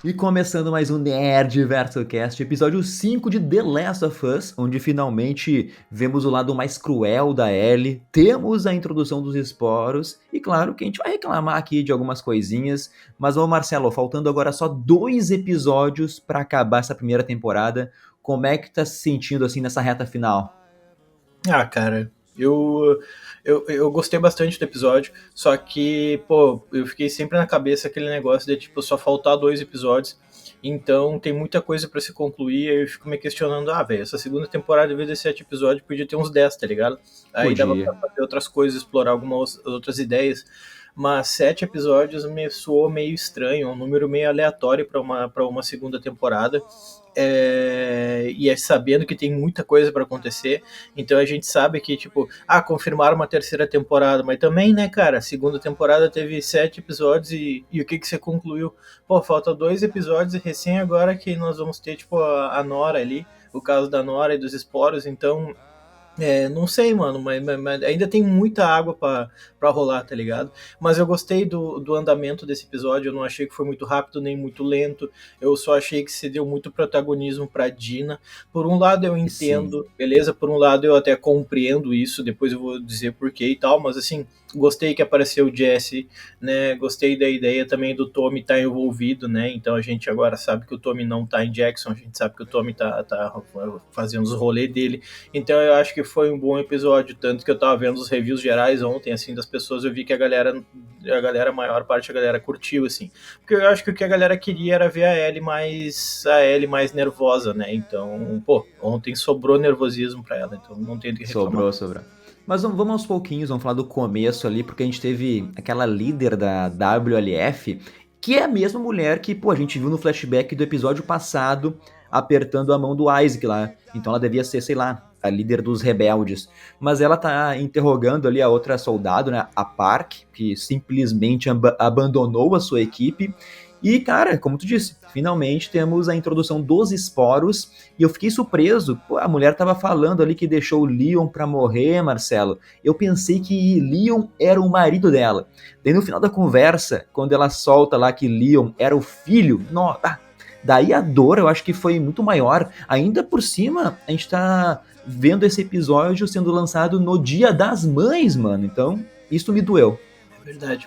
E começando mais um Nerdverso Cast, episódio 5 de The Last of Us, onde finalmente vemos o lado mais cruel da Ellie, temos a introdução dos esporos, e claro que a gente vai reclamar aqui de algumas coisinhas, mas ô Marcelo, faltando agora só 2 episódios pra acabar essa primeira temporada, como é que tá se sentindo assim nessa reta final? Ah, cara, eu gostei bastante do episódio, só que, pô, eu fiquei sempre na cabeça aquele negócio de, tipo, só faltar 2 episódios, então tem muita coisa pra se concluir, aí eu fico me questionando, velho, essa segunda temporada, em vez de 7 episódios, podia ter uns 10, tá ligado? Aí dava Podia. pra fazer outras coisas, explorar algumas outras ideias, mas 7 episódios me soou meio estranho, um número meio aleatório pra uma segunda temporada, e é sabendo que tem muita coisa para acontecer, então a gente sabe que, tipo, confirmaram uma terceira temporada, mas também, né, cara, a segunda temporada teve 7 episódios e o que você concluiu? Pô, falta 2 episódios e recém agora que nós vamos ter, tipo, a Nora ali, o caso da Nora e dos esporos, então não sei, mano, mas ainda tem muita água pra rolar, tá ligado? Mas eu gostei do andamento desse episódio, eu não achei que foi muito rápido nem muito lento, eu só achei que se deu muito protagonismo pra Dina. Por um lado eu Sim. entendo, beleza? Por um lado eu até compreendo isso, depois eu vou dizer porquê e tal, mas assim, gostei que apareceu o Jesse, né? Gostei da ideia também do Tommy estar envolvido, né? Então a gente agora sabe que o Tommy não tá em Jackson, a gente sabe que o Tommy tá fazendo os rolês dele, então eu acho que foi um bom episódio, tanto que eu tava vendo os reviews gerais ontem, assim, das pessoas, eu vi que a maior parte da galera curtiu, assim. Porque eu acho que o que a galera queria era ver a Ellie mais nervosa, né? Então, pô, ontem sobrou nervosismo pra ela, então não tem do que reclamar. Sobrou, sobrou. Mas vamos aos pouquinhos, vamos falar do começo ali, porque a gente teve aquela líder da WLF, que é a mesma mulher que, pô, a gente viu no flashback do episódio passado, apertando a mão do Isaac lá. Então ela devia ser, sei lá, a líder dos rebeldes. Mas ela tá interrogando ali a outra soldado, né, a Park, que simplesmente abandonou a sua equipe. E, cara, como tu disse, finalmente temos a introdução dos esporos. E eu fiquei surpreso. Pô, a mulher tava falando ali que deixou o Leon pra morrer, Marcelo. Eu pensei que Leon era o marido dela. Daí no final da conversa, quando ela solta lá que Leon era o filho, daí a dor eu acho que foi muito maior. Ainda por cima, a gente tá vendo esse episódio sendo lançado no Dia das Mães, mano. Então, isso me doeu.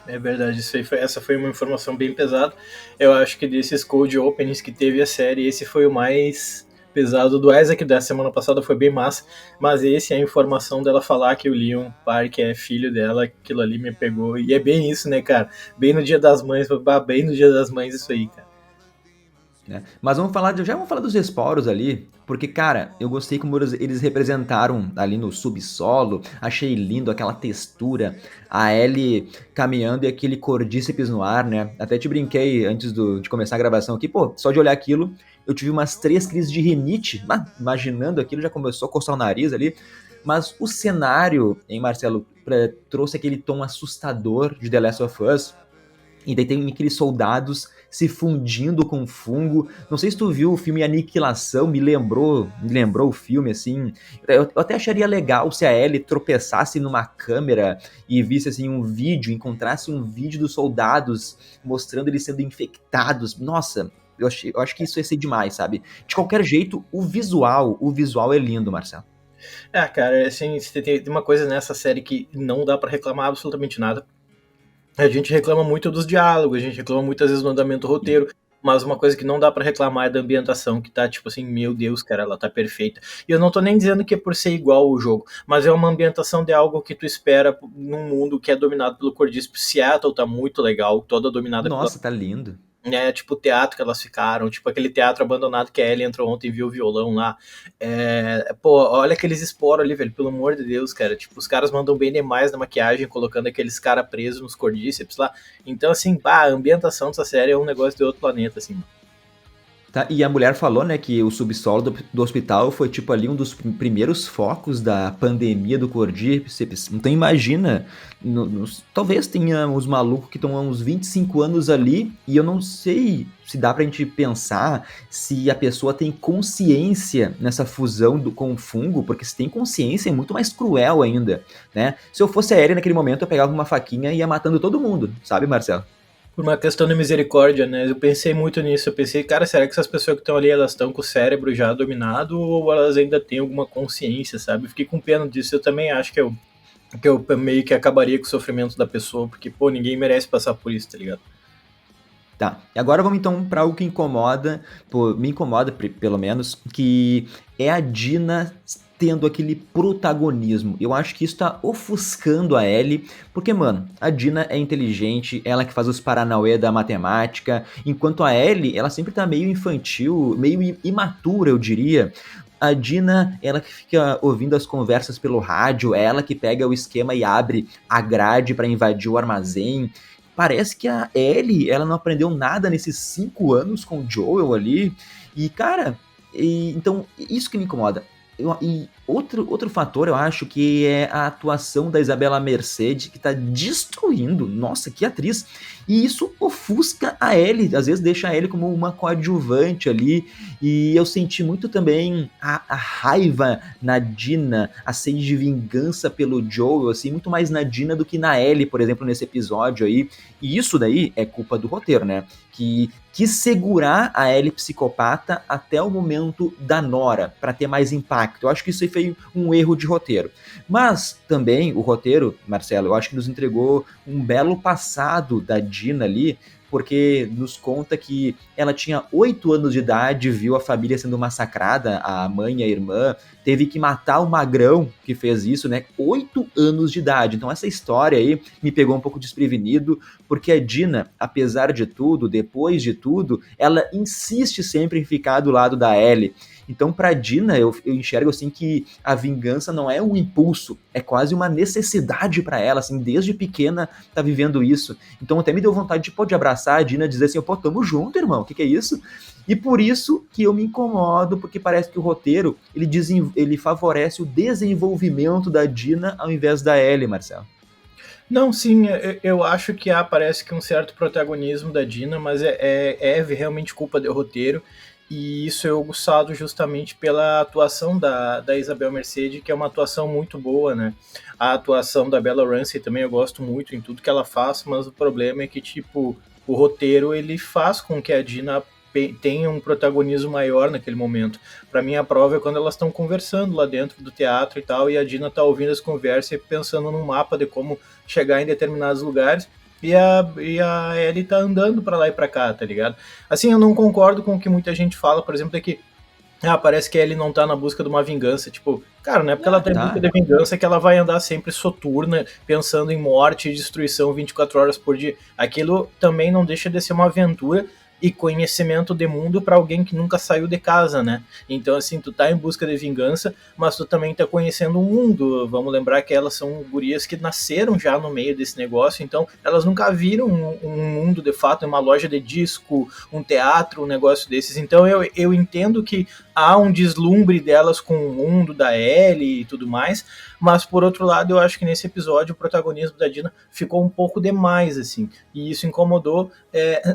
É verdade, essa foi uma informação bem pesada. Eu acho que desses cold openings que teve a série, esse foi o mais pesado. Do Isaac da semana passada foi bem massa, mas esse, a informação dela falar que o Leon Park é filho dela, aquilo ali me pegou. E é bem isso, né, cara? Bem no Dia das Mães, bem no Dia das Mães isso aí, cara. Né? Mas já vamos falar dos esporos ali, porque, cara, eu gostei como eles representaram ali no subsolo, achei lindo aquela textura, a Ellie caminhando e aquele cordíceps no ar, né? Até te brinquei antes de começar a gravação aqui, pô, só de olhar aquilo, eu tive umas 3 crises de rinite, imaginando aquilo, já começou a coçar o nariz ali, mas o cenário, hein, Marcelo, trouxe aquele tom assustador de The Last of Us, e daí tem aqueles soldados se fundindo com fungo. Não sei se tu viu o filme Aniquilação, me lembrou o filme, assim. Eu até acharia legal se a Ellie tropeçasse numa câmera e visse, assim, um vídeo, encontrasse um vídeo dos soldados mostrando eles sendo infectados. Nossa, eu acho que isso ia ser demais, sabe? De qualquer jeito, o visual é lindo, Marcelo. Cara, assim, tem uma coisa nessa série que não dá pra reclamar absolutamente nada. A gente reclama muito dos diálogos, a gente reclama muitas vezes do andamento do roteiro, mas uma coisa que não dá pra reclamar é da ambientação, que tá tipo assim, meu Deus, cara, ela tá perfeita. E eu não tô nem dizendo que é por ser igual o jogo, mas é uma ambientação de algo que tu espera num mundo que é dominado pelo Cordispo. Seattle tá muito legal, toda dominada pela, Nossa, tá lindo. tipo o teatro que elas ficaram, tipo aquele teatro abandonado que a Ellie entrou ontem e viu o violão lá. Pô, olha aqueles esporos ali, velho, pelo amor de Deus, cara. Tipo, os caras mandam bem demais na maquiagem, colocando aqueles caras presos nos cordíceps lá. Então, assim, a ambientação dessa série é um negócio de outro planeta, assim. Tá, e a mulher falou, né, que o subsolo do hospital foi tipo ali um dos primeiros focos da pandemia do cordíceps. Então imagina, talvez tenha os malucos que estão há uns 25 anos ali e eu não sei se dá pra gente pensar se a pessoa tem consciência nessa fusão com o fungo, porque se tem consciência é muito mais cruel ainda, né? Se eu fosse a Ellie naquele momento eu pegava uma faquinha e ia matando todo mundo, sabe, Marcelo? Por uma questão de misericórdia, né? Eu pensei muito nisso. Eu pensei, cara, será que essas pessoas que estão ali, elas estão com o cérebro já dominado ou elas ainda têm alguma consciência, sabe? Eu fiquei com pena disso. Eu também acho que eu meio que acabaria com o sofrimento da pessoa, porque, pô, ninguém merece passar por isso, tá ligado? Tá, e agora vamos então para algo que incomoda, pô, me incomoda pelo menos, que é a Dina tendo aquele protagonismo. Eu acho que isso tá ofuscando a Ellie, porque, mano, a Dina é inteligente, ela que faz os paranauê da matemática, enquanto a Ellie, ela sempre tá meio infantil, meio imatura, eu diria. A Dina, ela que fica ouvindo as conversas pelo rádio, é ela que pega o esquema e abre a grade para invadir o armazém. Parece que a Ellie, ela não aprendeu nada nesses 5 anos com o Joel ali. E, cara, então, isso que me incomoda. E outro fator, eu acho, que é a atuação da Isabela Merced, que tá destruindo. Nossa, que atriz! E isso ofusca a Ellie, às vezes deixa a Ellie como uma coadjuvante ali. E eu senti muito também a raiva na Dina, a sede de vingança pelo Joel, assim, muito mais na Dina do que na Ellie, por exemplo, nesse episódio aí. E isso daí é culpa do roteiro, né? Que quis segurar a Ellie psicopata até o momento da Nora, para ter mais impacto. Eu acho que isso aí foi um erro de roteiro. Mas também o roteiro, Marcelo, eu acho que nos entregou um belo passado da Dina ali, porque nos conta que ela tinha 8 anos de idade, viu a família sendo massacrada, a mãe e a irmã, teve que matar o magrão que fez isso, né? 8 anos de idade. Então essa história aí me pegou um pouco desprevenido, porque a Dina, apesar de tudo, depois de tudo, ela insiste sempre em ficar do lado da Ellie. Então, pra Dina, eu enxergo assim que a vingança não é um impulso, é quase uma necessidade para ela, assim, desde pequena tá vivendo isso. Então, até me deu vontade de, pô, de abraçar a Dina e dizer assim, pô, tamo junto, irmão, o que é isso? E por isso que eu me incomodo, porque parece que o roteiro, ele favorece o desenvolvimento da Dina ao invés da Ellie, Marcelo. Não, sim, eu acho que há, parece que um certo protagonismo da Dina, mas é realmente culpa do roteiro, e isso é aguçado justamente pela atuação da Isabel Merced, que é uma atuação muito boa, né? A atuação da Bella Ramsey também eu gosto muito em tudo que ela faz, mas o problema é que, tipo, o roteiro ele faz com que a Dina tenha um protagonismo maior naquele momento. Para mim, a prova é quando elas estão conversando lá dentro do teatro e tal, e a Dina tá ouvindo as conversas e pensando num mapa de como chegar em determinados lugares, e a Ellie tá andando para lá e para cá, tá ligado? Assim, eu não concordo com o que muita gente fala, por exemplo, é que parece que a Ellie não tá na busca de uma vingança. Tipo, cara, não é porque ela Ah, tá em busca tá. de vingança que ela vai andar sempre soturna, pensando em morte e destruição 24 horas por dia. Aquilo também não deixa de ser uma aventura e conhecimento de mundo para alguém que nunca saiu de casa, né? Então, assim, tu tá em busca de vingança, mas tu também tá conhecendo o mundo. Vamos lembrar que elas são gurias que nasceram já no meio desse negócio, então elas nunca viram um mundo de fato, uma loja de disco, um teatro, um negócio desses. Então eu entendo que há um deslumbre delas com o mundo da Ellie e tudo mais, mas por outro lado eu acho que nesse episódio o protagonismo da Dina ficou um pouco demais, assim, e isso incomodou.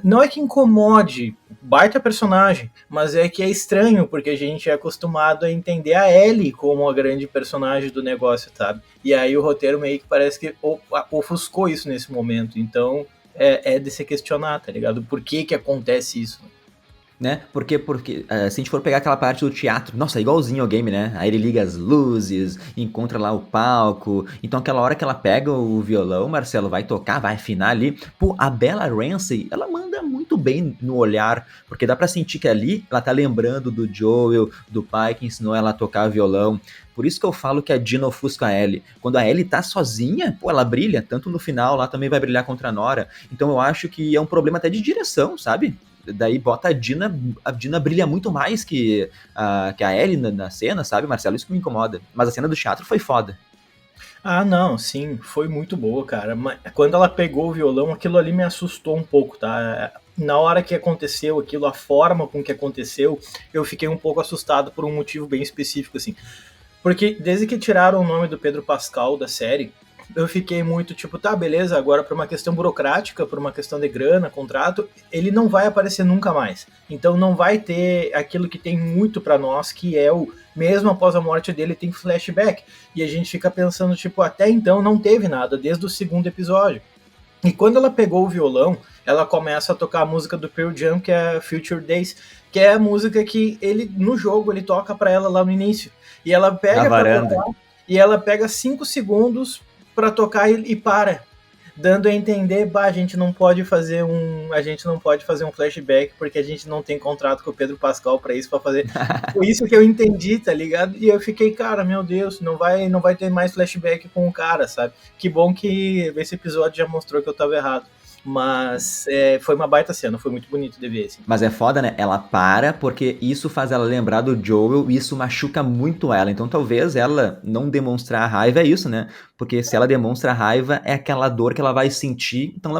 Não é que incomode, baita personagem, mas é que é estranho, porque a gente é acostumado a entender a Ellie como a grande personagem do negócio, sabe? E aí o roteiro meio que parece que ofuscou isso nesse momento, então é de se questionar, tá ligado? Por que que acontece isso? Né? Porque se a gente for pegar aquela parte do teatro, nossa, é igualzinho ao game, né? Aí ele liga as luzes, encontra lá o palco. Então aquela hora que ela pega o violão, Marcelo, vai tocar, vai afinar ali. Pô, a Bella Ramsey, ela manda muito bem no olhar, porque dá pra sentir que ali ela tá lembrando do Joel, do pai que ensinou ela a tocar violão. Por isso que eu falo que a Dina ofusca a Ellie. Quando a Ellie tá sozinha, pô, ela brilha. Tanto no final, lá também vai brilhar contra a Nora. Então eu acho que é um problema até de direção, sabe? Daí bota a Dina brilha muito mais que a Ellie na cena, sabe, Marcelo? Isso que me incomoda. Mas a cena do teatro foi foda. Ah, não, sim, foi muito boa, cara. Mas quando ela pegou o violão, aquilo ali me assustou um pouco, tá? Na hora que aconteceu aquilo, a forma com que aconteceu, eu fiquei um pouco assustado por um motivo bem específico, assim. Porque desde que tiraram o nome do Pedro Pascal da série, eu fiquei muito tipo, tá, beleza, agora por uma questão burocrática, por uma questão de grana, contrato, ele não vai aparecer nunca mais. Então não vai ter aquilo que tem muito pra nós, que é o mesmo após a morte dele tem flashback. E a gente fica pensando, tipo, até então não teve nada, desde o segundo episódio. E quando ela pegou o violão, ela começa a tocar a música do Pearl Jam, que é Future Days, que é a música que ele no jogo ele toca para ela lá no início. E ela Na pega para varanda. tocar e ela pega 5 segundos para tocar e para, dando a entender, bah, a gente não pode fazer um flashback porque a gente não tem contrato com o Pedro Pascal para isso, para fazer. Foi isso que eu entendi, tá ligado? E eu fiquei, cara, meu Deus, não vai ter mais flashback com o cara, sabe? Que bom que esse episódio já mostrou que eu tava errado. Mas foi uma baita cena, foi muito bonito de ver, assim. Mas é foda, né? Ela para porque isso faz ela lembrar do Joel e isso machuca muito ela. Então talvez ela não demonstrar a raiva é isso, né? Porque se ela demonstra a raiva, é aquela dor que ela vai sentir. Então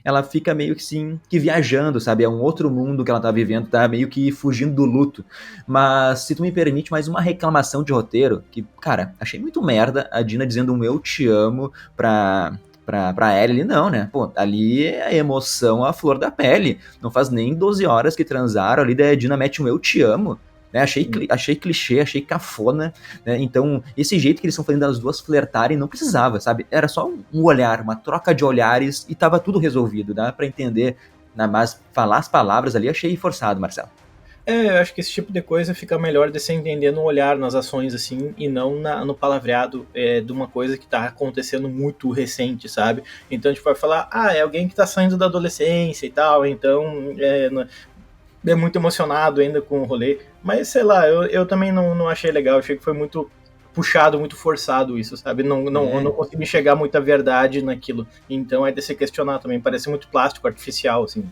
ela fica meio que sim, que viajando, sabe? É um outro mundo que ela tá vivendo, tá meio que fugindo do luto. Mas se tu me permite mais uma reclamação de roteiro, que, cara, achei muito merda a Dina dizendo um eu te amo pra Ellie ali, não, né? Pô, ali é a emoção à flor da pele. Não faz nem 12 horas que transaram, ali daí a Dina mete um eu te amo. Né, achei clichê, achei cafona, né? Então, esse jeito que eles estão fazendo as duas flertarem não precisava, sabe? Era só um olhar, uma troca de olhares e tava tudo resolvido, dá pra entender. Né? Mas falar as palavras ali achei forçado, Marcelo. Eu acho que esse tipo de coisa fica melhor de você entender no olhar, nas ações, assim, e não no palavreado de uma coisa que tá acontecendo muito recente, sabe? Então, tipo, vai falar, é alguém que tá saindo da adolescência e tal, então é muito emocionado ainda com o rolê. Mas, sei lá, eu também não achei legal, achei que foi muito puxado, muito forçado isso, sabe? Eu não É, consegui enxergar muita verdade naquilo. Então é de se questionar também, parece muito plástico, artificial, assim.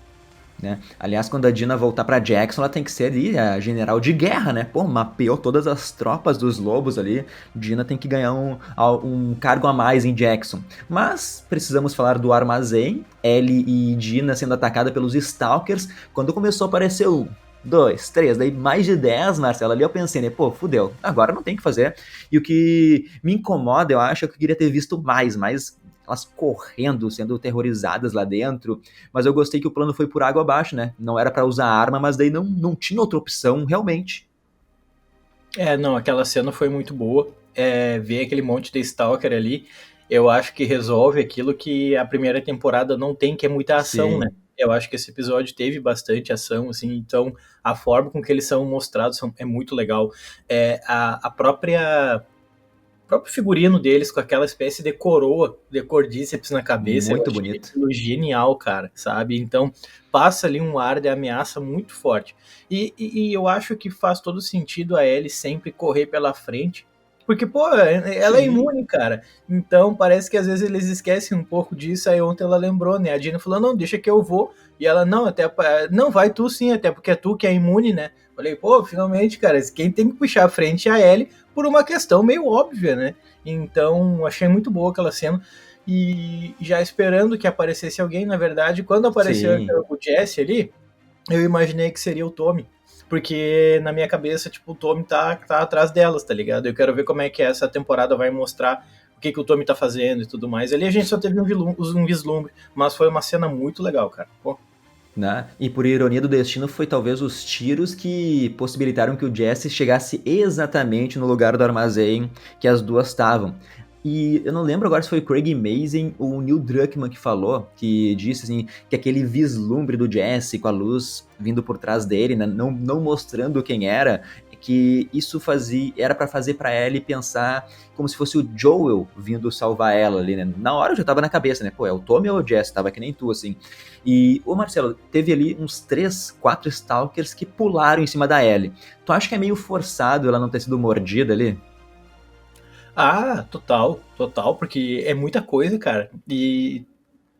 né? Aliás, quando a Dina voltar pra Jackson, ela tem que ser ali a general de guerra, né? Pô, mapeou todas as tropas dos lobos ali. Dina tem que ganhar um cargo a mais em Jackson. Mas precisamos falar do armazém. Ellie e Dina sendo atacada pelos Stalkers. Quando começou a aparecer o 2, 3, daí mais de 10, Marcelo, ali eu pensei, né, pô, fudeu, agora não tem o que fazer. E o que me incomoda, eu acho, é que eu queria ter visto mais elas correndo, sendo terrorizadas lá dentro, mas eu gostei que o plano foi por água abaixo, né? Não era pra usar arma, mas daí não tinha outra opção, realmente. Não, aquela cena foi muito boa. Ver aquele monte de Stalker ali, eu acho que resolve aquilo que a primeira temporada não tem, que é muita ação, né? Sim, Eu acho que esse episódio teve bastante ação, assim, então a forma com que eles são mostrados é muito legal. A próprio figurino deles com aquela espécie de coroa, de cordíceps na cabeça, eu muito achei bonito. aquilo genial, cara, sabe? Então passa ali um ar de ameaça muito forte. E eu acho que faz todo sentido a Ellie sempre correr pela frente, porque, pô, ela é Sim, imune, cara. Então parece que às vezes eles esquecem um pouco disso. Aí ontem ela lembrou, né? A Dina falou: não, deixa que eu vou. E ela, não, não, vai tu sim, até porque é tu que é imune, né? Falei, pô, finalmente, cara, quem tem que puxar a frente é a Ellie por uma questão meio óbvia, né? Então, achei muito boa aquela cena. E já esperando que aparecesse alguém, na verdade, quando apareceu sim. o Jesse ali, eu imaginei que seria o Tommy. Porque na minha cabeça, tipo, o Tommy tá atrás delas, tá ligado? Eu quero ver como é que essa temporada vai mostrar o que o Tommy tá fazendo e tudo mais. Ali a gente só teve um vislumbre, mas foi uma cena muito legal, cara. Pô. Né? E por ironia do destino, foi talvez os tiros que possibilitaram que o Jesse chegasse exatamente no lugar do armazém que as duas estavam. E eu não lembro agora se foi o Craig Mazin ou o Neil Druckmann que falou, que disse assim, que aquele vislumbre do Jesse com a luz vindo por trás dele, né, não mostrando quem era, que isso era para fazer para Ellie pensar como se fosse o Joel vindo salvar ela ali, né? Na hora eu já tava na cabeça, né? Pô, é o Tommy ou o Jesse? Tava que nem tu, assim. E, ô Marcelo, teve ali uns 3, 4 Stalkers que pularam em cima da Ellie. Tu acha que é meio forçado ela não ter sido mordida ali? Total, total, porque é muita coisa, cara. E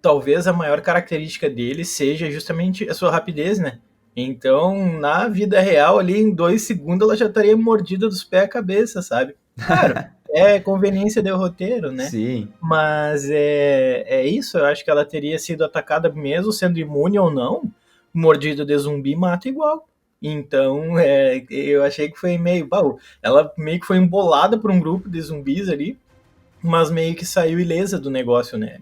talvez a maior característica dele seja justamente a sua rapidez, né? Então, na vida real, ali em 2 segundos, ela já estaria mordida dos pés à cabeça, sabe? Claro, é conveniência do roteiro, né? Sim. Mas é isso, eu acho que ela teria sido atacada mesmo sendo imune ou não, mordida de zumbi mata igual. Então, eu achei que foi meio. Ela meio que foi embolada por um grupo de zumbis ali, mas meio que saiu ilesa do negócio, né?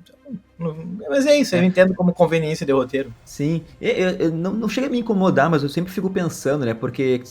Mas é isso, eu É, entendo como conveniência de roteiro. sim, não chega a me incomodar, mas eu sempre fico pensando, né? Porque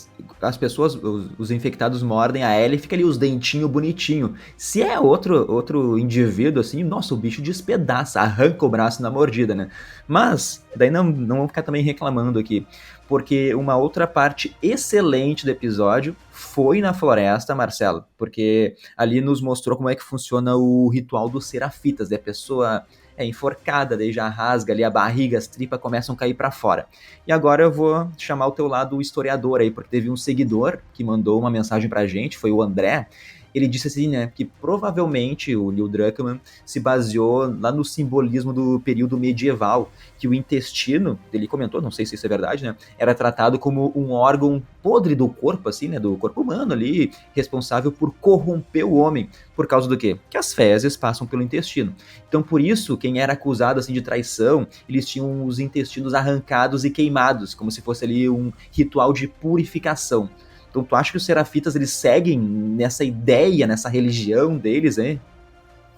as pessoas, os infectados mordem a Ellie e fica ali os dentinhos bonitinho. Se é outro indivíduo, assim, nossa, o bicho despedaça, arranca o braço na mordida, né? Mas, daí não vamos ficar também reclamando aqui. Porque uma outra parte excelente do episódio foi na floresta, Marcelo. Porque ali nos mostrou como é que funciona o ritual dos serafitas, né? A pessoa enforcada, daí já rasga ali a barriga, as tripas começam a cair para fora. E agora eu vou chamar o teu lado historiador aí, porque teve um seguidor que mandou uma mensagem pra gente, foi o André. Ele disse assim, né, que provavelmente o Neil Druckmann se baseou lá no simbolismo do período medieval, que o intestino, ele comentou, não sei se isso é verdade, né, era tratado como um órgão podre do corpo, assim, né, do corpo humano ali, responsável por corromper o homem. Por causa do quê? Que as fezes passam pelo intestino. Então, por isso, quem era acusado assim de traição, eles tinham os intestinos arrancados e queimados, como se fosse ali um ritual de purificação. Então, tu acha que os serafitas eles seguem nessa ideia, nessa religião deles, hein?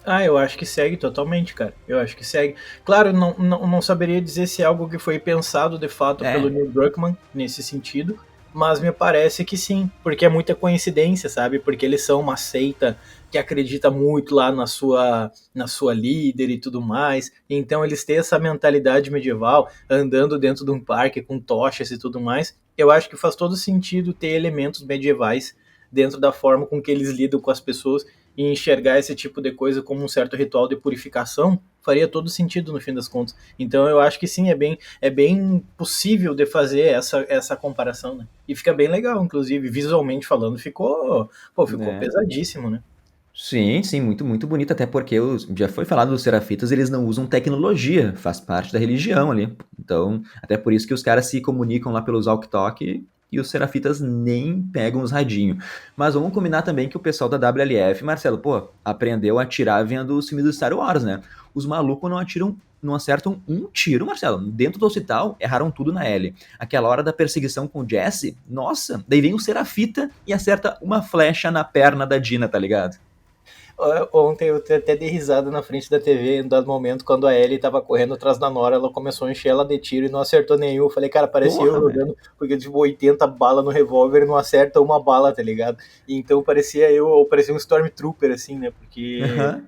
Ah, eu acho que segue totalmente, cara. Eu acho que segue. Claro, não saberia dizer se é algo que foi pensado de fato pelo É, Neil Druckmann nesse sentido, mas me parece que sim, porque é muita coincidência, sabe? Porque eles são uma seita que acredita muito lá na sua líder e tudo mais. Então eles têm essa mentalidade medieval, andando dentro de um parque com tochas e tudo mais. Eu acho que faz todo sentido ter elementos medievais dentro da forma com que eles lidam com as pessoas e enxergar esse tipo de coisa como um certo ritual de purificação faria todo sentido no fim das contas. Então eu acho que sim, é bem possível de fazer essa comparação, né? E fica bem legal, inclusive, visualmente falando, ficou né? pesadíssimo, né? Sim, sim, muito, muito bonito, até porque já foi falado dos serafitas, eles não usam tecnologia, faz parte da religião ali. Então, até por isso que os caras se comunicam lá pelos walk-talk e os serafitas nem pegam os radinhos. Mas vamos combinar também que o pessoal da WLF, Marcelo, pô, aprendeu a atirar vendo os filmes do Star Wars, né? Os malucos não atiram, não acertam um tiro, Marcelo. Dentro do hospital, erraram tudo na L. Aquela hora da perseguição com o Jesse, nossa, daí vem o serafita e acerta uma flecha na perna da Dina, tá ligado? Ontem eu até dei risada na frente da TV em dado momento, quando a Ellie tava correndo atrás da Nora, ela começou a encher ela de tiro e não acertou nenhum. Eu falei, cara, parece eu Porra, velho. jogando, porque tipo 80 balas no revólver e não acerta uma bala, tá ligado? E então parecia parecia um Stormtrooper, assim, né? Porque Aham.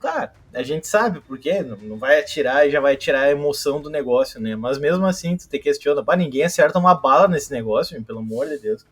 claro, a gente sabe porque não vai atirar e já vai tirar a emoção do negócio, né? Mas mesmo assim, tu te questiona, pá, ninguém acerta uma bala nesse negócio, pelo amor de Deus.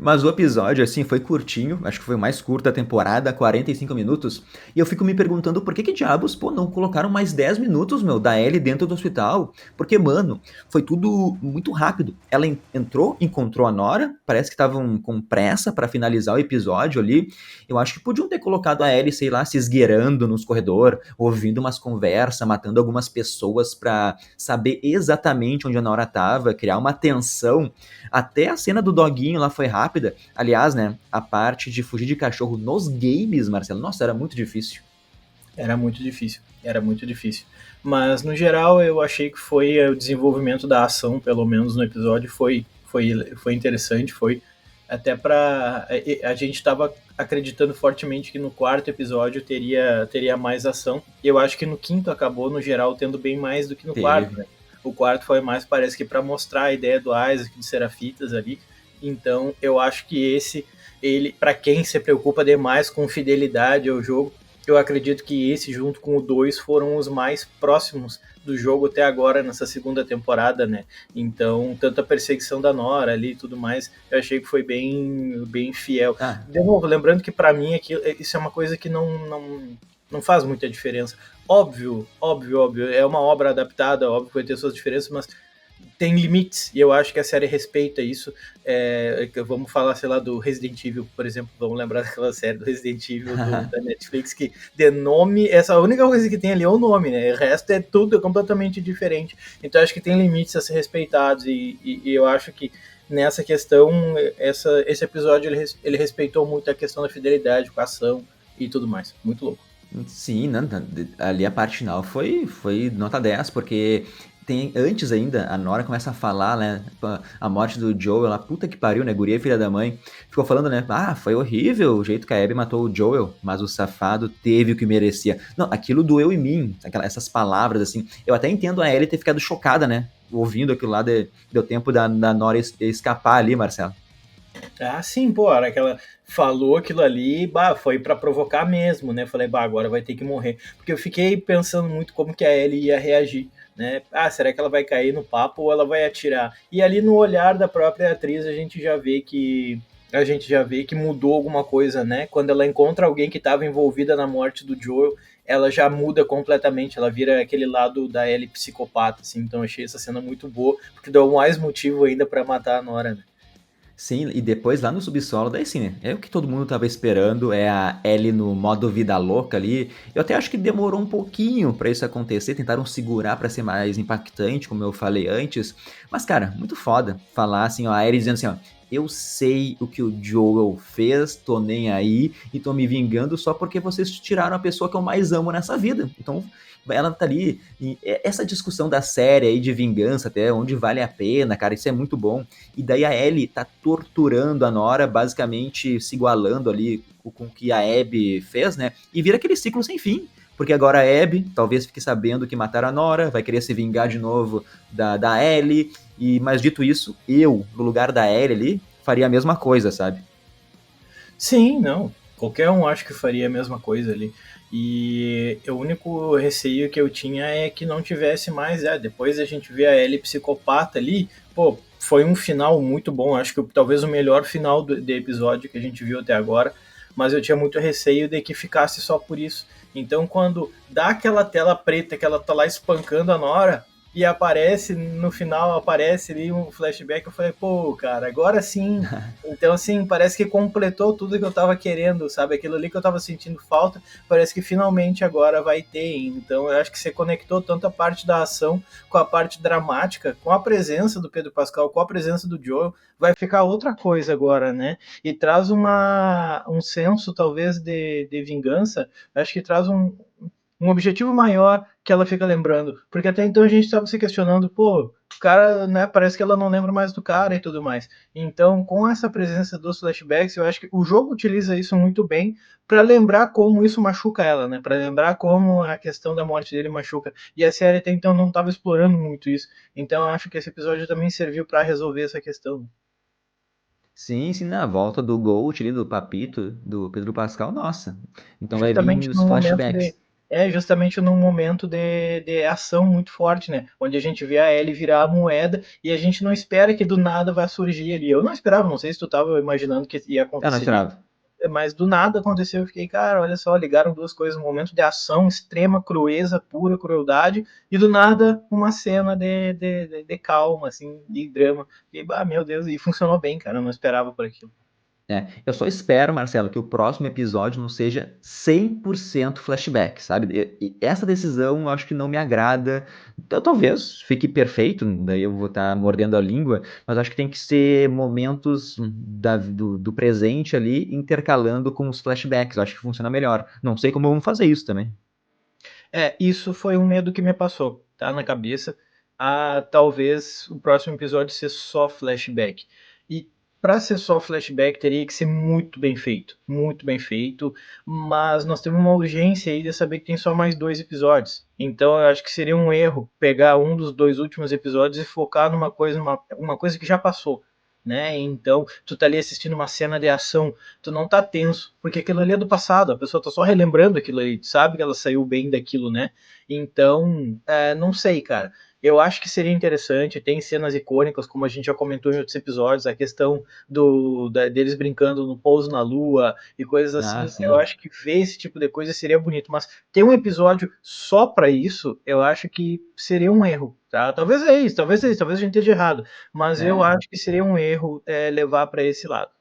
Mas o episódio, assim, foi curtinho, acho que foi o mais curto da temporada, 45 minutos. E eu fico me perguntando por que diabos, pô, não colocaram mais 10 minutos, meu, da Ellie dentro do hospital. Porque, mano, foi tudo muito rápido. Ela entrou, encontrou a Nora, parece que estavam com pressa pra finalizar o episódio ali. Eu acho que podiam ter colocado a Ellie, sei lá, se esgueirando nos corredores, ouvindo umas conversas, matando algumas pessoas pra saber exatamente onde a Nora tava, criar uma tensão. Até a cena do doguinho lá foi rápida. Aliás, né, a parte de fugir de cachorro nos games, Marcelo, nossa, era muito difícil. Era muito difícil, era muito difícil. Mas no geral eu achei que foi o desenvolvimento da ação, pelo menos no episódio, foi interessante, foi até para a gente estava acreditando fortemente que no quarto episódio teria mais ação. E eu acho que no quinto acabou no geral tendo bem mais do que no quarto, Teve. né? O quarto foi mais parece que para mostrar a ideia do Isaac de Serafitas ali. Então eu acho que esse ele para quem se preocupa demais com fidelidade ao jogo, eu acredito que esse, junto com o 2, foram os mais próximos do jogo até agora, nessa segunda temporada, né? Então, tanto a perseguição da Nora ali e tudo mais, eu achei que foi bem fiel. Ah, De novo, lembrando que para mim isso é uma coisa que não faz muita diferença. Óbvio, óbvio, óbvio, é uma obra adaptada, óbvio que vai ter suas diferenças, mas tem limites, e eu acho que a série respeita isso. Vamos falar, sei lá, do Resident Evil, por exemplo, vamos lembrar daquela série do Resident Evil da Netflix, que de nome, essa única coisa que tem ali é o nome, né? O resto é tudo completamente diferente. Então eu acho que tem limites a ser respeitados, e eu acho que nessa questão, esse episódio ele respeitou muito a questão da fidelidade com a ação e tudo mais. Muito louco. sim, não, ali a parte final foi nota 10 porque Antes ainda, a Nora começa a falar, né? A morte do Joel, ela, puta que pariu, né? Guria, filha da mãe. Ficou falando, né? Ah, foi horrível o jeito que a Abby matou o Joel, mas o safado teve o que merecia. Não, aquilo doeu em mim, essas palavras, assim. Eu até entendo a Ellie ter ficado chocada, né? Ouvindo aquilo lá, deu tempo da Nora escapar ali, Marcelo. Ah, sim, pô, a hora que ela falou aquilo ali, bah, foi pra provocar mesmo, né? Falei, bah, agora vai ter que morrer. Porque eu fiquei pensando muito como que a Ellie ia reagir, né? Ah, será que ela vai cair no papo ou ela vai atirar? E ali no olhar da própria atriz a gente já vê que mudou alguma coisa, né? Quando ela encontra alguém que estava envolvida na morte do Joel, ela já muda completamente, ela vira aquele lado da Ellie psicopata, assim. Então eu achei essa cena muito boa, porque deu mais motivo ainda pra matar a Nora, né? Sim, e depois lá no subsolo, daí sim, né? É o que todo mundo tava esperando, é a Ellie no modo vida louca ali. Eu até acho que demorou um pouquinho pra isso acontecer, tentaram segurar pra ser mais impactante, como eu falei antes. Mas, cara, muito foda falar assim, ó, a Ellie dizendo assim, ó, eu sei o que o Joel fez, tô nem aí e tô me vingando só porque vocês tiraram a pessoa que eu mais amo nessa vida. Então, ela tá ali, e essa discussão da série aí de vingança até onde vale a pena, cara, isso é muito bom. E daí a Ellie tá torturando a Nora, basicamente se igualando ali com o que a Abby fez, né? E vira aquele ciclo sem fim. Porque agora a Abby talvez fique sabendo que mataram a Nora, vai querer se vingar de novo da Ellie. Mas dito isso, eu, no lugar da Ellie ali, faria a mesma coisa, sabe? Sim, não. Qualquer um acho que faria a mesma coisa ali. E o único receio que eu tinha é que não tivesse mais. Depois a gente vê a Ellie psicopata ali. Pô, foi um final muito bom. Acho que talvez o melhor final do episódio que a gente viu até agora. Mas eu tinha muito receio de que ficasse só por isso. Então, quando dá aquela tela preta que ela tá lá espancando a Nora, e aparece, no final aparece ali um flashback, eu falei, pô, cara, agora sim. Então, assim, parece que completou tudo que eu tava querendo, sabe? Aquilo ali que eu tava sentindo falta, parece que finalmente agora vai ter. Então, eu acho que você conectou tanto a parte da ação com a parte dramática, com a presença do Pedro Pascal, com a presença do Joel, vai ficar outra coisa agora, né? E traz um senso, talvez, de vingança, acho que traz um objetivo maior que ela fica lembrando. Porque até então a gente estava se questionando, pô, o cara, né, parece que ela não lembra mais do cara e tudo mais. Então, com essa presença dos flashbacks, eu acho que o jogo utiliza isso muito bem para lembrar como isso machuca ela, né? Para lembrar como a questão da morte dele machuca. E a série até então não estava explorando muito isso. Então, eu acho que esse episódio também serviu para resolver essa questão. Sim, sim, na volta do Gold ali, do Papito, do Pedro Pascal, nossa. Então vai vir Justamente os num momento de flashbacks. justamente num momento de ação muito forte, né? Onde a gente vê a Ellie virar a moeda e a gente não espera que do nada vai surgir ali. Eu não esperava, não sei se tu estava imaginando que ia Eu não acontecer isso, esperava. mas do nada aconteceu. Eu fiquei, cara, olha só, ligaram duas coisas, um momento de ação, extrema crueza, pura crueldade, e do nada uma cena de calma, assim, de drama. E, meu Deus, e funcionou bem, cara, eu não esperava por aquilo. É, eu só espero, Marcelo, que o próximo episódio não seja 100% flashback, sabe? E essa decisão eu acho que não me agrada. Então, talvez fique perfeito, daí eu vou estar mordendo a língua, mas acho que tem que ser momentos do presente ali intercalando com os flashbacks. Eu acho que funciona melhor. Não sei como vamos fazer isso também. Isso foi um medo que me passou, tá na cabeça. Talvez o próximo episódio ser só flashback. E para ser só flashback teria que ser muito bem feito, mas nós temos uma urgência aí de saber que tem só mais dois episódios. Então eu acho que seria um erro pegar um dos dois últimos episódios e focar numa coisa, uma coisa que já passou, né? Então, tu tá ali assistindo uma cena de ação, tu não tá tenso, porque aquilo ali é do passado, a pessoa tá só relembrando aquilo ali, tu sabe que ela saiu bem daquilo, né? Então, não sei, cara. Eu acho que seria interessante, tem cenas icônicas, como a gente já comentou em outros episódios, a questão deles brincando no pouso na lua e coisas Ah, assim. Eu sim. acho que ver esse tipo de coisa seria bonito, mas ter um episódio só para isso, eu acho que seria um erro, tá? Talvez é isso, talvez a gente esteja errado, mas eu É, acho que seria um erro levar para esse lado.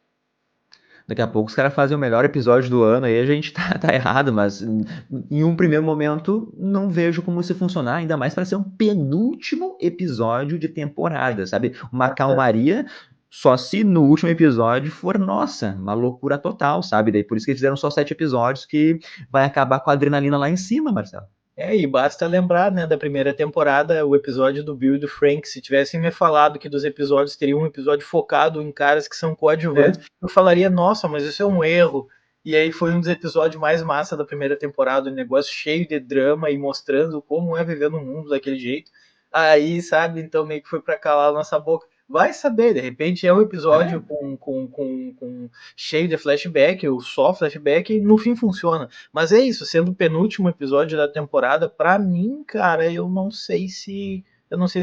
daqui a pouco os caras fazem o melhor episódio do ano aí a gente tá errado, mas em um primeiro momento não vejo como se funcionar, ainda mais para ser um penúltimo episódio de temporada, sabe? Uma calmaria só se no último episódio for, nossa, uma loucura total, sabe? Daí por isso que eles fizeram só 7 episódios que vai acabar com a adrenalina lá em cima, Marcelo. E basta lembrar, né, da primeira temporada, o episódio do Bill e do Frank. Se tivessem me falado que dos episódios teria um episódio focado em caras que são coadjuvantes, É. eu falaria, nossa, mas isso é um erro. E aí foi um dos episódios mais massa da primeira temporada, um negócio cheio de drama e mostrando como é viver no mundo daquele jeito. Aí, sabe, então meio que foi pra calar a nossa boca. Vai saber, de repente é um episódio É, com cheio de flashback, ou só flashback, e no fim funciona. Mas é isso, sendo o penúltimo episódio da temporada, pra mim, cara, eu não sei se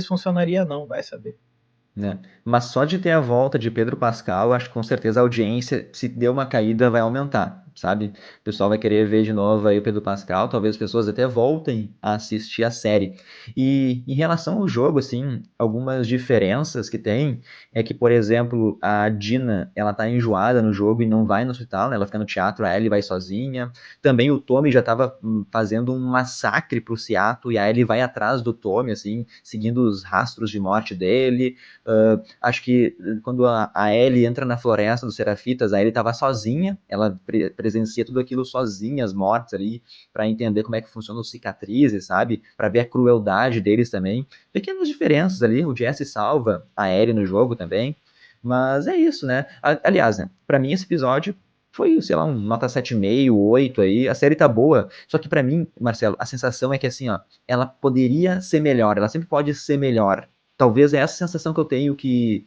funcionaria não, vai saber. né? Mas só de ter a volta de Pedro Pascal, acho que com certeza a audiência, se deu uma caída, vai aumentar, sabe? O pessoal vai querer ver de novo aí o Pedro Pascal, talvez as pessoas até voltem a assistir a série. E em relação ao jogo, assim, algumas diferenças que tem é que, por exemplo, a Dina, ela tá enjoada no jogo e não vai no hospital, né? Ela fica no teatro, a Ellie vai sozinha. Também o Tommy já tava fazendo um massacre pro Seattle e a Ellie vai atrás do Tommy, assim, seguindo os rastros de morte dele. Acho que quando a Ellie entra na floresta dos Serafitas, a Ellie estava sozinha, ela presencia tudo aquilo sozinha, as mortes ali, para entender como é que funcionam as cicatrizes, sabe? Para ver a crueldade deles também. Pequenas diferenças ali, o Jesse salva a Ellie no jogo também. Mas é isso, né? Aliás, né, para mim esse episódio foi, sei lá, um nota 7,5, 8 aí. A série tá boa. Só que pra mim, Marcelo, a sensação é que assim, ó, ela poderia ser melhor, ela sempre pode ser melhor. Talvez é essa sensação que eu tenho que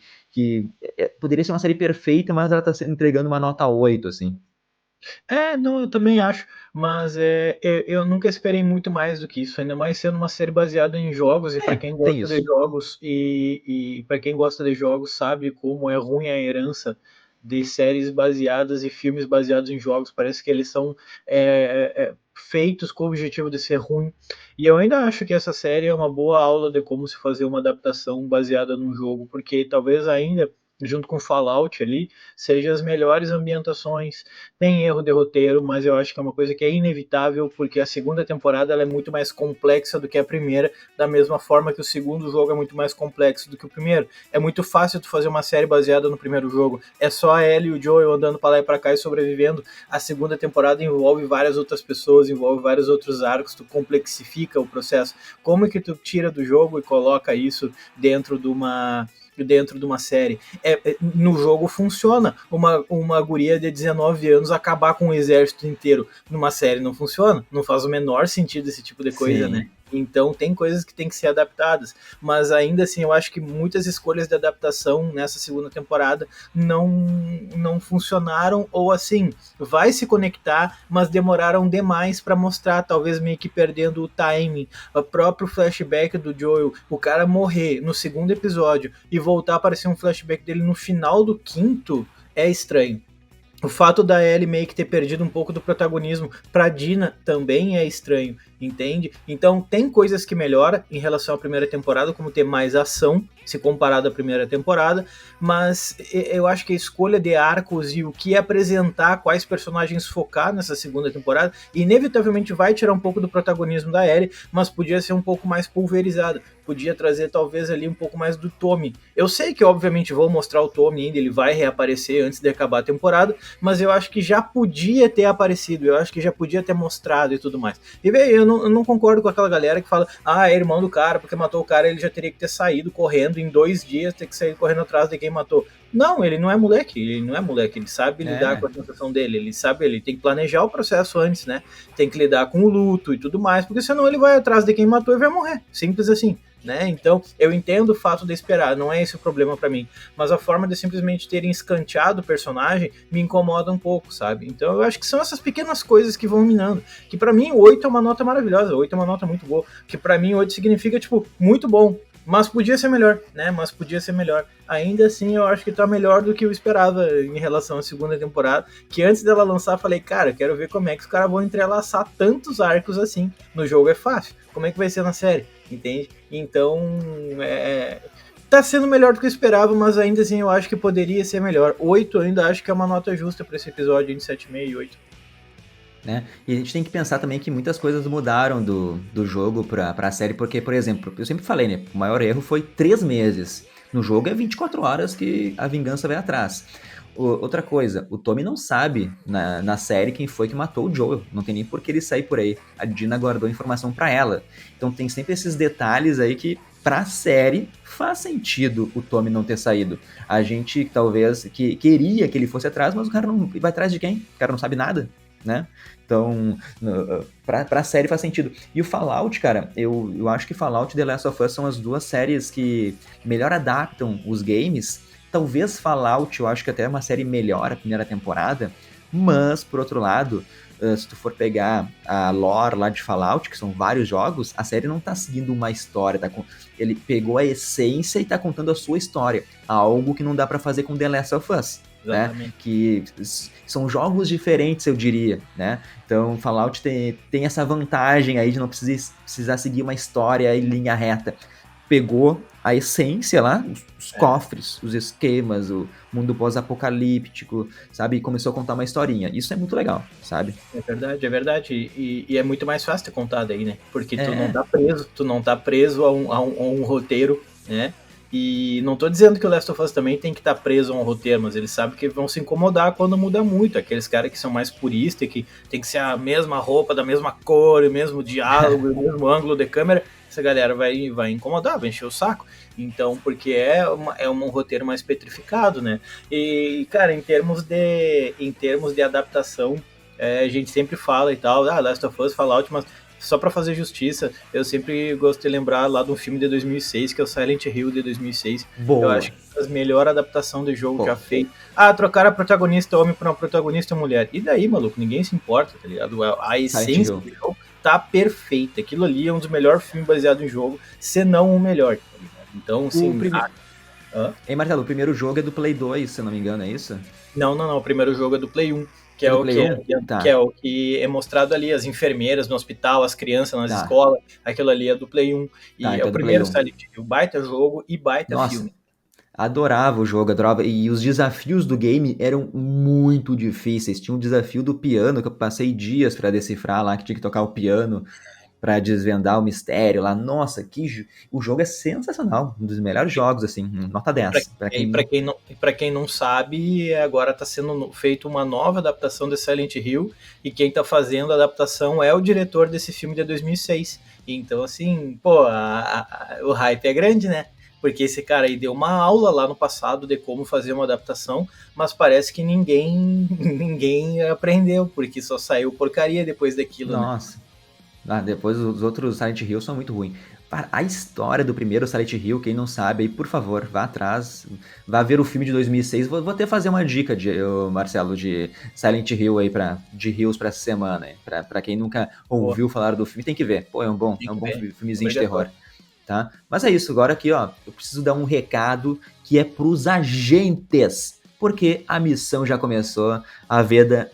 poderia ser uma série perfeita, mas ela tá entregando uma nota 8 assim. Não, eu também acho, mas eu nunca esperei muito mais do que isso, ainda mais sendo uma série baseada em jogos, e para É, quem tem gosta de isso. jogos, e para quem gosta de jogos sabe como é ruim a herança de séries baseadas e filmes baseados em jogos, parece que eles são feitos com o objetivo de ser ruim, e eu ainda acho que essa série é uma boa aula de como se fazer uma adaptação baseada num jogo, porque talvez ainda, junto com Fallout ali, seja as melhores ambientações. Tem erro de roteiro, mas eu acho que é uma coisa que é inevitável, porque a segunda temporada ela é muito mais complexa do que a primeira, da mesma forma que o segundo jogo é muito mais complexo do que o primeiro. É muito fácil tu fazer uma série baseada no primeiro jogo. É só a Ellie e o Joel andando para lá e para cá e sobrevivendo. A segunda temporada envolve várias outras pessoas, envolve vários outros arcos, tu complexifica o processo. Como é que tu tira do jogo e coloca isso dentro de uma série? No jogo funciona. Uma guria de 19 anos acabar com um exército inteiro numa série não funciona. Não faz o menor sentido esse tipo de coisa, né? Sim. Então tem coisas que tem que ser adaptadas, mas ainda assim eu acho que muitas escolhas de adaptação nessa segunda temporada não não funcionaram, ou assim, vai se conectar, mas demoraram demais para mostrar, talvez meio que perdendo o timing. O próprio flashback do Joel, o cara morrer no segundo episódio e voltar a aparecer um flashback dele no final do quinto, é estranho. O fato da Ellie meio que ter perdido um pouco do protagonismo pra Dina também é estranho, entende? Então tem coisas que melhoram em relação à primeira temporada, como ter mais ação se comparado à primeira temporada, mas eu acho que a escolha de arcos e o que apresentar, quais personagens focar nessa segunda temporada, inevitavelmente vai tirar um pouco do protagonismo da Ellie, mas podia ser um pouco mais pulverizada, podia trazer talvez ali um pouco mais do Tommy. Eu sei que obviamente vou mostrar o Tommy ainda, ele vai reaparecer antes de acabar a temporada, mas eu acho que já podia ter aparecido, eu acho que já podia ter mostrado e tudo mais. E veio, eu não concordo com aquela galera que fala, é irmão do cara, porque matou o cara, ele já teria que ter saído correndo em 2 dias, ter que sair correndo atrás de quem matou. Não, ele não é moleque, ele sabe lidar com É, a sensação dele, ele tem que planejar o processo antes, né? Tem que lidar com o luto e tudo mais, porque senão ele vai atrás de quem matou e vai morrer, simples assim. Né? Então, eu entendo o fato de esperar, não é esse o problema para mim, mas a forma de simplesmente terem escanteado o personagem me incomoda um pouco, sabe? Então, eu acho que são essas pequenas coisas que vão minando, que para mim 8 é uma nota maravilhosa, 8 é uma nota muito boa, que para mim 8 significa tipo muito bom, mas podia ser melhor, né? Mas podia ser melhor. Ainda assim, eu acho que tá melhor do que eu esperava em relação à segunda temporada, que antes dela lançar, falei, cara, quero ver como é que os caras vão entrelaçar tantos arcos assim. No jogo é fácil, como é que vai ser na série? Entende? Então, tá sendo melhor do que eu esperava, mas ainda assim eu acho que poderia ser melhor. 8 eu ainda acho que é uma nota justa para esse episódio de 7,5 e 8. né? E a gente tem que pensar também que muitas coisas mudaram do jogo pra série, porque, por exemplo, eu sempre falei, né? O maior erro foi 3 meses. No jogo é 24 horas que a vingança vai atrás. Outra coisa, o Tommy não sabe na série quem foi que matou o Joel. Não tem nem por que ele sair por aí. A Dina guardou a informação pra ela. Então tem sempre esses detalhes aí que, pra série, faz sentido o Tommy não ter saído. A gente talvez que queria que ele fosse atrás, mas o cara não vai atrás de quem? O cara não sabe nada, né? Então, pra série faz sentido. E o Fallout, cara, eu acho que Fallout e The Last of Us são as duas séries que melhor adaptam os games. Talvez Fallout, eu acho que até é uma série melhor a primeira temporada, mas, por outro lado, se tu for pegar a lore lá de Fallout, que são vários jogos, a série não tá seguindo uma história, ele pegou a essência e tá contando a sua história, algo que não dá pra fazer com The Last of Us, né? Exatamente. Que são jogos diferentes, eu diria, né? Então, Fallout tem essa vantagem aí de não precisar seguir uma história em linha reta. Pegou a essência lá, os cofres, os esquemas, o mundo pós-apocalíptico, sabe? E começou a contar uma historinha. Isso é muito legal, sabe? É verdade, é verdade. E é muito mais fácil ter contado aí, né? Porque É, tu não tá preso a um roteiro, né? E não tô dizendo que o Last of Us também tem que estar preso a um roteiro, mas eles sabem que vão se incomodar quando muda muito. Aqueles caras que são mais puristas, que tem que ser a mesma roupa, da mesma cor, o mesmo diálogo, o mesmo ângulo de câmera, essa galera vai incomodar, vai encher o saco. Então, porque é um roteiro mais petrificado, né? E, cara, em termos de adaptação, a gente sempre fala e tal, Last of Us, Fallout, mas só pra fazer justiça, eu sempre gosto de lembrar lá de um filme de 2006, que é o Silent Hill de 2006. Eu boa. acho que é a melhor adaptação de jogo já Pô, feita. Trocaram a protagonista homem por uma protagonista mulher. E daí, maluco? Ninguém se importa, tá ligado? A Silent essência Hill. do jogo tá perfeita. Aquilo ali é um dos melhores filmes baseados em jogo, se não o melhor, tá ligado? Então, O assim. primeiro. Ei, Marcelo, o primeiro jogo é do Play 2, se eu não me engano, é isso? Não. O primeiro jogo é do Play 1, É do Play 1? que é Tá, o que é mostrado ali, as enfermeiras no hospital, as crianças nas tá, escolas, aquilo ali é do Play 1. tá, E é então o é do Play primeiro 1. Silent Hill, baita jogo e baita Nossa, filme. adorava o jogo, adorava. E os desafios do game eram muito difíceis. Tinha um desafio do piano que eu passei dias pra decifrar lá, que tinha que tocar o piano pra desvendar o mistério lá. Nossa, o jogo é sensacional, um dos melhores jogos assim, nota E 10. Pra quem para quem não sabe, agora está sendo feita uma nova adaptação de Silent Hill, e quem está fazendo a adaptação é o diretor desse filme de 2006. Então, assim, pô, o hype é grande, né? Porque esse cara aí deu uma aula lá no passado de como fazer uma adaptação, mas parece que ninguém aprendeu, porque só saiu porcaria depois daquilo, né? Nossa. Depois os outros Silent Hill são muito ruins. A história do primeiro Silent Hill, quem não sabe, aí, por favor, vá atrás, vá ver o filme de 2006. Vou até fazer uma dica, Marcelo, de Silent Hill aí, de Hills pra essa semana. Aí. Pra quem nunca Pô, ouviu falar do filme, tem que ver. Pô, tem é um que bom ver, filmezinho de terror. obrigatório. Tá? Mas é isso, agora aqui, ó, eu preciso dar um recado que é pros agentes, porque a missão já começou, a venda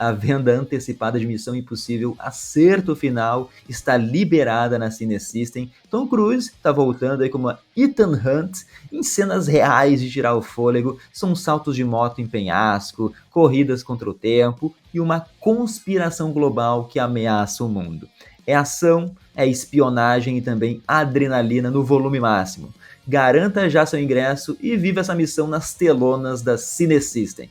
antecipada de Missão Impossível Acerto Final está liberada na Cine System. Tom Cruise está voltando aí como Ethan Hunt em cenas reais de tirar o fôlego, são saltos de moto em penhasco, corridas contra o tempo e uma conspiração global que ameaça o mundo. É ação, é espionagem e também adrenalina no volume máximo. Garanta já seu ingresso e viva essa missão nas telonas da Cinesystem.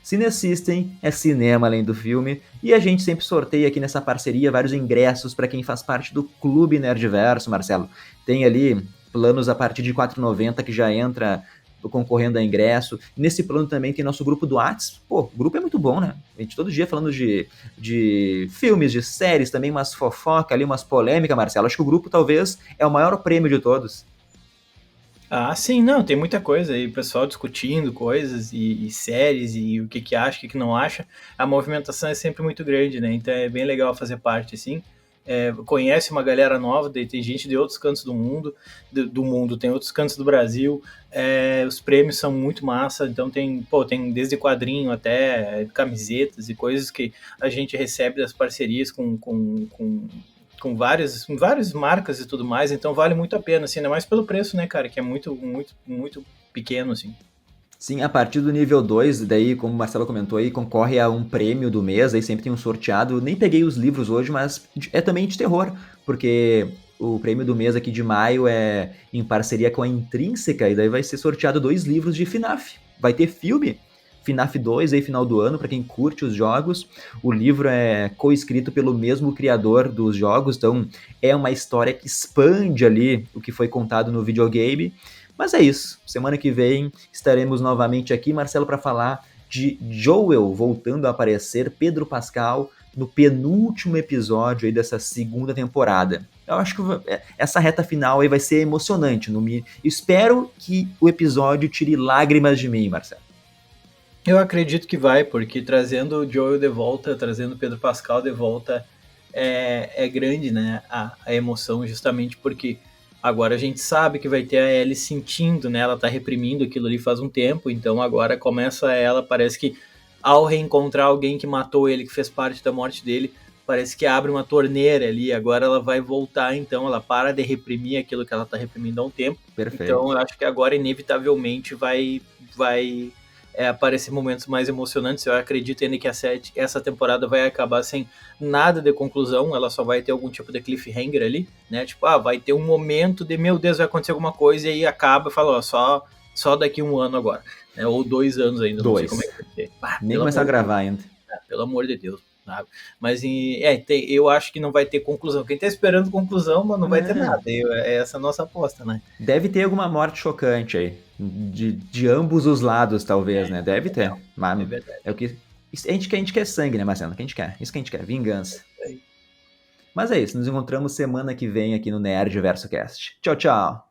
Cinesystem é cinema além do filme e a gente sempre sorteia aqui nessa parceria vários ingressos para quem faz parte do Clube Nerdverso, Marcelo. Tem ali planos a partir de R$ 4,90 que já entra concorrendo a ingresso. Nesse plano também tem nosso grupo do Whats. Pô, o grupo é muito bom, né? A gente todo dia falando de filmes, de séries, também umas fofoca ali, umas polêmicas, Marcelo. Acho que o grupo talvez é o maior prêmio de todos. Sim, não, tem muita coisa aí, o pessoal discutindo coisas e séries e o que acha, o que não acha. A movimentação é sempre muito grande, né? Então é bem legal fazer parte, assim. Conhece uma galera nova, tem gente de outros cantos do mundo, tem outros cantos do Brasil. Os prêmios são muito massa, então tem desde quadrinho até camisetas e coisas que a gente recebe das parcerias com várias marcas e tudo mais, então vale muito a pena, assim, ainda mais pelo preço, né, cara, que é muito pequeno, assim. Sim, a partir do nível 2 daí, como o Marcelo comentou aí, concorre a um prêmio do mês, aí sempre tem um sorteado. Nem peguei os livros hoje, mas é também de terror, porque o prêmio do mês aqui de maio é em parceria com a Intrínseca, e daí vai ser sorteado 2 livros de FNAF. Vai ter filme, FNAF 2 aí, final do ano, para quem curte os jogos. O livro é co-escrito pelo mesmo criador dos jogos, então é uma história que expande ali o que foi contado no videogame. Mas é isso. Semana que vem estaremos novamente aqui, Marcelo, para falar de Joel voltando a aparecer, Pedro Pascal, no penúltimo episódio aí dessa segunda temporada. Eu acho que essa reta final aí vai ser emocionante. Espero que o episódio tire lágrimas de mim, Marcelo. Eu acredito que vai, porque trazendo o Joel de volta, trazendo o Pedro Pascal de volta, é grande, né, a emoção, justamente porque agora a gente sabe que vai ter a Ellie sentindo, né, ela tá reprimindo aquilo ali faz um tempo, então agora começa ela, parece que ao reencontrar alguém que matou ele, que fez parte da morte dele, parece que abre uma torneira ali, agora ela vai voltar, então ela para de reprimir aquilo que ela tá reprimindo há um tempo. Perfeito. Então eu acho que agora inevitavelmente vai aparecer momentos mais emocionantes. Eu acredito ainda que essa temporada vai acabar sem nada de conclusão, ela só vai ter algum tipo de cliffhanger ali, né? Tipo, vai ter um momento de, meu Deus, vai acontecer alguma coisa, e aí acaba e fala, ó, só daqui 1 ano agora, né? Ou 2 anos ainda, não sei como é que vai ser. Nem começar a gravar ainda. Pelo amor de Deus. Sabe? Mas eu acho que não vai ter conclusão. Quem tá esperando conclusão, mas não vai ter nada. É essa a nossa aposta, né? Deve ter alguma morte chocante aí. De ambos os lados, talvez, né? Deve ter. Mas É verdade. é o que. A gente quer sangue, né, Marcelo? Que a gente quer. Isso que a gente quer, vingança. Mas é isso, nos encontramos semana que vem aqui no Nerd Verso Cast. Tchau, tchau.